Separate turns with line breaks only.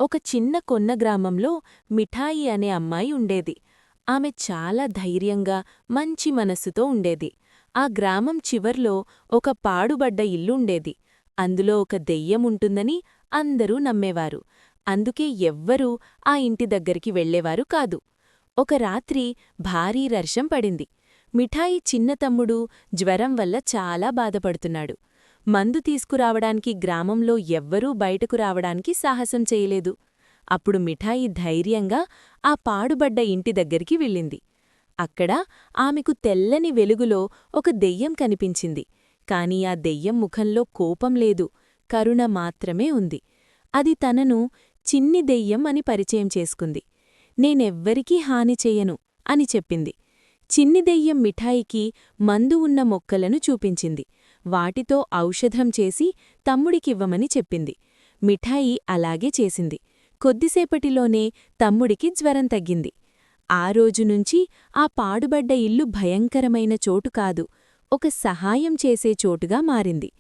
ఒక చిన్న కొన్న గ్రామంలో మిఠాయి అనే అమ్మాయి ఉండేది. ఆమె చాలా ధైర్యంగా, మంచి మనస్సుతో ఉండేది. ఆ గ్రామం చివర్లో ఒక పాడుబడ్డ ఇల్లుండేది. అందులో ఒక దెయ్యం ఉంటుందని అందరూ నమ్మేవారు. అందుకే ఎవ్వరూ ఆ ఇంటి దగ్గరికి వెళ్లేవారు కాదు. ఒక రాత్రి భారీ వర్షం పడింది. మిఠాయి చిన్న తమ్ముడు జ్వరం వల్ల చాలా బాధపడుతున్నాడు. మందు తీసుకురావడానికి గ్రామంలో ఎవ్వరూ బయటకు రావడానికి సాహసం చేయలేదు. అప్పుడు మిఠాయి ధైర్యంగా ఆ పాడుబడ్డ ఇంటి దగ్గరికి వెళ్ళింది. అక్కడ ఆమెకు తెల్లని వెలుగులో ఒక దెయ్యం కనిపించింది. కాని ఆ దెయ్యం ముఖంలో కోపం లేదు, కరుణ మాత్రమే ఉంది. అది తనను చిన్ని దెయ్యం అని పరిచయం చేసుకుంది. నేనెవ్వరికీ హాని చెయ్యను అని చెప్పింది. చిన్ని దెయ్యం మిఠాయికి మందు ఉన్న మొక్కలను చూపించింది. వాటితో ఔషధం చేసి తమ్ముడికివ్వమని చెప్పింది. మిఠాయి అలాగే చేసింది. కొద్దిసేపటిలోనే తమ్ముడికి జ్వరం తగ్గింది. ఆ రోజునుంచి ఆ పాడుబడ్డ ఇల్లు భయంకరమైన చోటు కాదు, ఒక సహాయం చేసే చోటుగా మారింది.